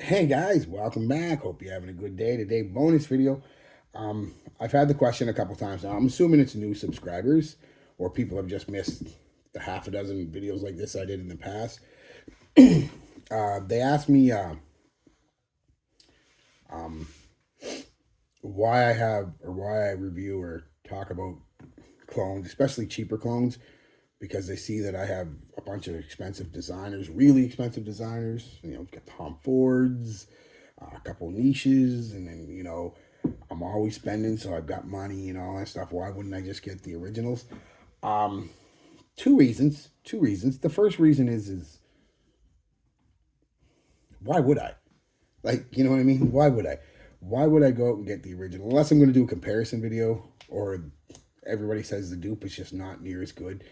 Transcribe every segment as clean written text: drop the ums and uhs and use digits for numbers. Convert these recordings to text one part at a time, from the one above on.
Hey guys, welcome back. Hope you're having a good day. Today, bonus video. I've had the question a couple times now. I'm assuming it's new subscribers or people have just missed the half a dozen videos like this I did in the past. They asked me um, why I have or why I review or talk about clones, especially cheaper clones, because they see that I have a bunch of expensive designers, really expensive designers. Got Tom Fords, a couple niches, and then I'm always spending, so I've got money and all that stuff. Why wouldn't I just get the originals? Um, Two reasons. Two reasons. The first reason is why would I? Like, you know what I mean? Why would I? Why would I go out and get the original? Unless I'm going to do a comparison video, or everybody says the dupe is just not near as good.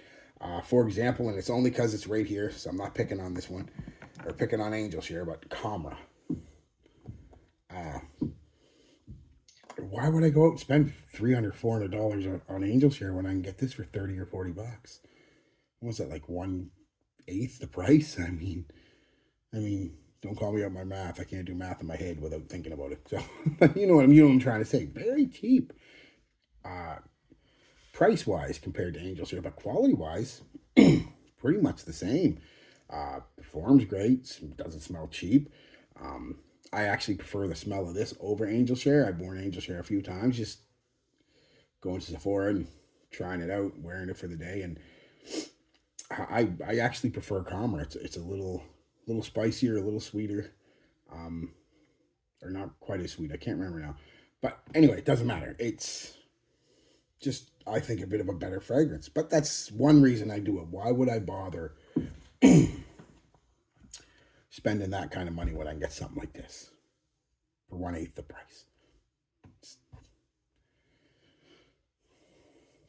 For example, and it's only because it's right here, so I'm not picking on this one or picking on Angel Share, but Camera. Uh, why would I go out and spend $300, $400 on Angel Share when I can get this for 30 or $40? What was that, like 1/8 the price? I mean, don't call me up my math. I can't do math in my head without thinking about it. So you know what I'm trying to say. Very cheap, uh, price wise compared to Angel Share, but quality wise, pretty much the same. Performs great. Doesn't smell cheap. Um, I actually prefer the smell of this over Angel Share. I've worn Angel Share a few times, just going to Sephora and trying it out, wearing it for the day, and I actually prefer Calmer. It's a little spicier, a little sweeter, um, or not quite as sweet. I can't remember now, but anyway, it doesn't matter. It's just I think a bit of a better fragrance, but that's one reason I do it. Why would I bother spending that kind of money when I can get something like this for 1/8 the price?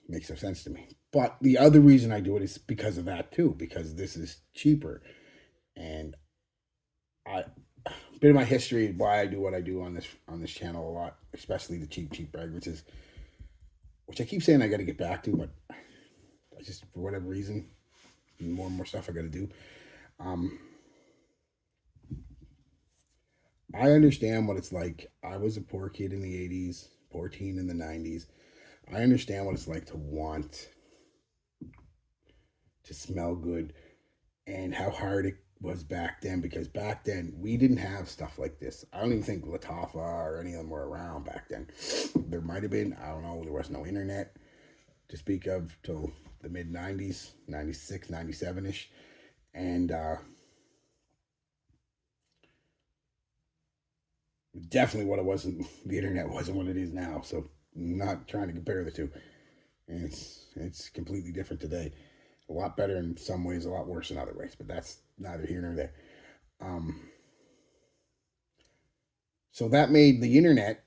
It makes no sense to me. But the other reason I do it is because of that too, because this is cheaper. And I a bit of my history why I do what I do on this channel a lot, especially the cheap fragrances, which I keep saying I got to get back to, but I just for whatever reason, more and more stuff I got to do. Um, I understand what it's like. I was a poor kid in the '80s, poor teen in the '90s. I understand what it's like to want to smell good and how hard it was back then, because back then we didn't have stuff like this. I don't even think Latafa or any of them were around back then. There might have been, I don't know, there was no internet to speak of till the mid 90s, 96, 97 ish. And definitely what it wasn't, the internet wasn't what it is now. So, not trying to compare the two. And it's completely different today. A lot better in some ways, a lot worse in other ways, but that's neither here nor there. Um, so that made the internet,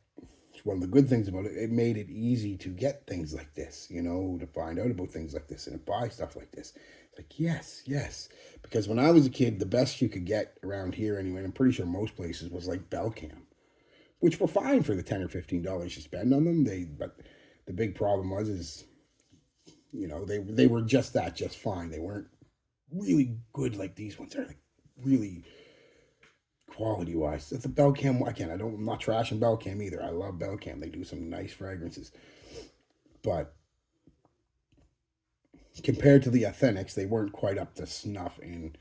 one of the good things about it, it made it easy to get things like this, to find out about things like this and to buy stuff like this. It's like, yes, yes. Because when I was a kid, the best you could get around here anyway, and I'm pretty sure most places, was like Belcam, which were fine for the $10 or $15 you spend on them. But the big problem is, they were just that, just fine. They weren't really good like these ones are, like really quality wise. It's a Belcam. I'm not trashing Belcam either. I love Belcam. They do some nice fragrances. But compared to the Authentics, they weren't quite up to snuff in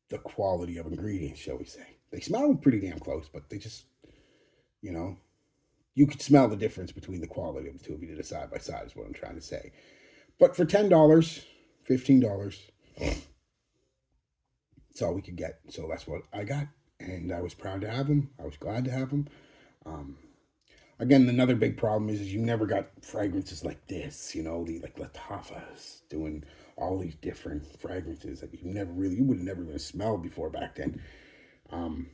the quality of ingredients, shall we say. They smell pretty damn close, but they just, you know, you could smell the difference between the quality of the two if you did a side by side, is what I'm trying to say. But for $10, $15, that's all we could get. So that's what I got. And I was proud to have them. I was glad to have them. Um, Again, another big problem is you never got fragrances like this, the like Latafas doing all these different fragrances that you would have never even smelled before back then. Um,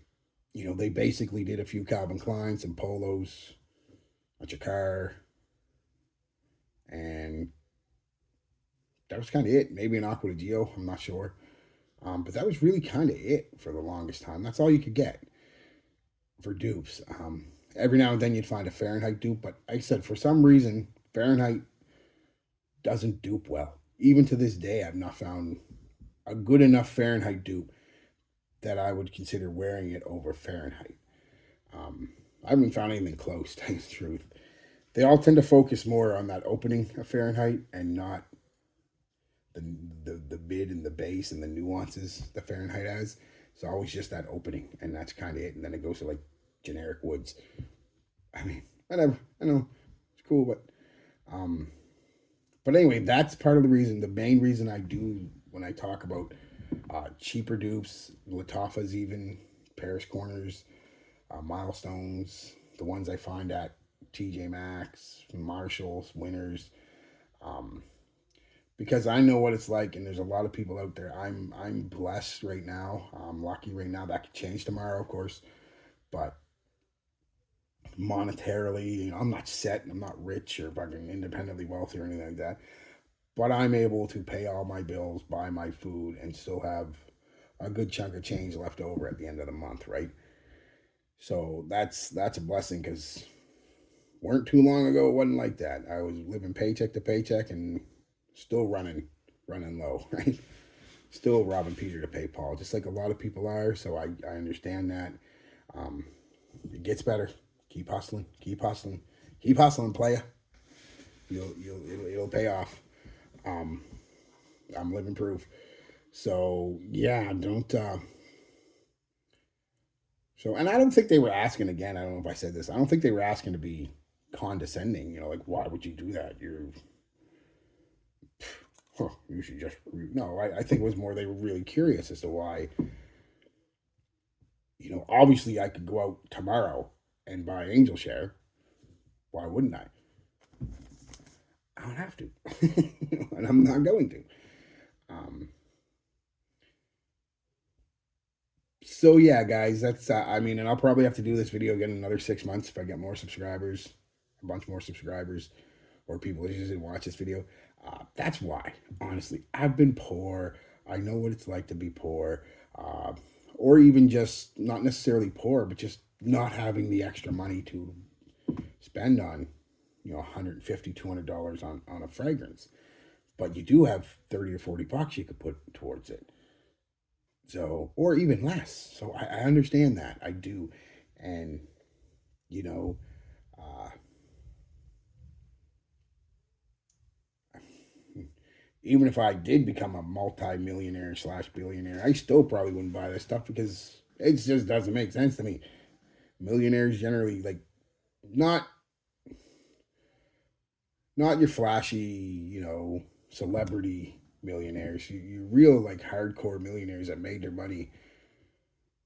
they basically did a few Calvin Klein, some polos, a Jacquard, and that was kind of it. Maybe an Aqua di Gio, I'm not sure. But that was really kind of it for the longest time. That's all you could get for dupes. Every now and then you'd find a Fahrenheit dupe, but like I said, for some reason, Fahrenheit doesn't dupe well. Even to this day, I've not found a good enough Fahrenheit dupe that I would consider wearing it over Fahrenheit. I haven't found anything close, to tell you the truth. They all tend to focus more on that opening of Fahrenheit and not the, the mid and the base and the nuances that Fahrenheit has. It's always just that opening, and that's kind of it. And then it goes to like generic woods. I mean, whatever. I know it's cool, um, but anyway, that's part of the reason. The main reason I do when I talk about cheaper dupes, Latafas, even Paris Corners, Milestones, the ones I find at TJ Maxx, Marshalls, Winners, um, because I know what it's like, and there's a lot of people out there. I'm blessed right now. I'm lucky right now. That could change tomorrow, of course, but monetarily, I'm not set. I'm not rich or fucking independently wealthy or anything like that. But I'm able to pay all my bills, buy my food, and still have a good chunk of change left over at the end of the month, right? So that's a blessing because weren't too long ago it wasn't like that. I was living paycheck to paycheck and still running low, right? Still robbing Peter to pay Paul, just like a lot of people are. So I understand that. Um, it gets better. Keep hustling. Keep hustling. Keep hustling, playa. It'll pay off. Um, I'm living proof. So yeah, don't. And I don't think they were asking again. I don't know if I said this. I don't think they were asking to be condescending. Like why would you do that? You should just no. I think it was more they were really curious as to why. Obviously I could go out tomorrow and buy Angel Share. Why wouldn't I? I don't have to, and I'm not going to. Um, so yeah, guys, that's I mean, and I'll probably have to do this video again in another 6 months if I get more subscribers, a bunch more subscribers, or people interested in watch this video. That's why, honestly, I've been poor. I know what it's like to be poor, or even just not necessarily poor, but just not having the extra money to spend on, $150, $200 on a fragrance. But you do have 30 or 40 bucks you could put towards it. So, or even less. So I understand that. I do. And, you know, uh, even if I did become a multi-millionaire slash billionaire, I still probably wouldn't buy this stuff because it just doesn't make sense to me. Millionaires generally like not not your flashy, celebrity millionaires. You real like hardcore millionaires that made their money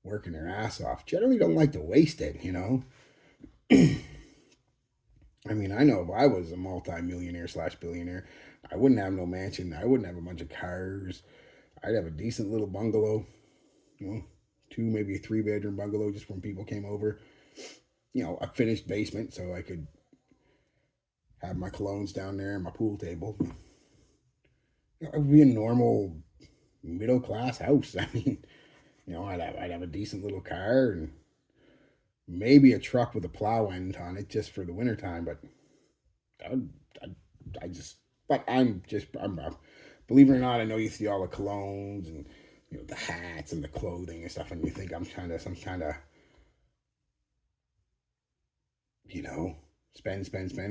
working their ass off generally don't like to waste it. I mean, I know if I was a multi-millionaire slash billionaire, I wouldn't have no mansion. I wouldn't have a bunch of cars. I'd have a decent little bungalow, two, maybe a 3-bedroom bungalow just when people came over. A finished basement so I could have my colognes down there and my pool table. It would be a normal middle class house. I mean, I'd have a decent little car and maybe a truck with a plow end on it just for the wintertime, but I, I just, but I'm believe it or not, I know you see all the colognes and the hats and the clothing and stuff, and you think I'm kind of some kind of spend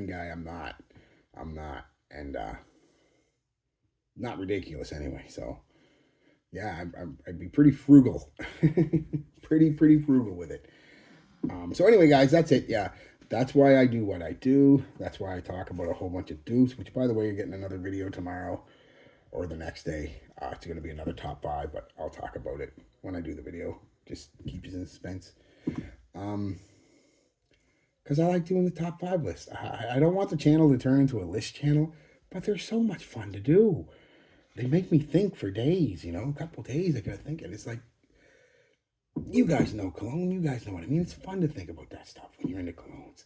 guy. I'm not, and not ridiculous anyway. So yeah, I'd be pretty frugal, pretty frugal with it. So anyway, guys, that's it. Yeah, that's why I do what I do. That's why I talk about a whole bunch of dupes, which, by the way, you're getting another video tomorrow or the next day. It's going to be another top 5, but I'll talk about it when I do the video. Just keep you in suspense. Because I like doing the top 5 list. I don't want the channel to turn into a list channel, but they're so much fun to do. They make me think for days, a couple days I gotta think. And it's like, you guys know cologne. You guys know what I mean. It's fun to think about that stuff when you're into colognes.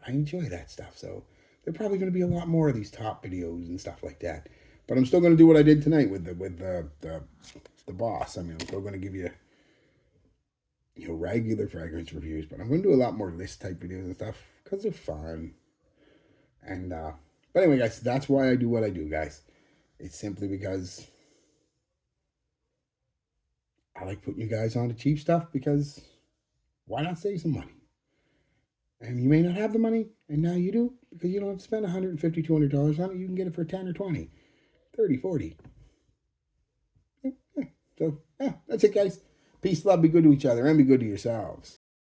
I enjoy that stuff. So there are probably going to be a lot more of these top videos and stuff like that. But I'm still going to do what I did tonight with the boss. I mean, I'm still going to give you regular fragrance reviews, but I'm going to do a lot more list type videos and stuff because they're fun. And but anyway, guys, that's why I do what I do, guys. It's simply because I like putting you guys on the cheap stuff because why not save some money? And you may not have the money, and now you do, because you don't have to spend $150, $200 on it. You can get it for 10 or 20, 30, 40. So, yeah, that's it, guys. Peace, love, be good to each other, and be good to yourselves.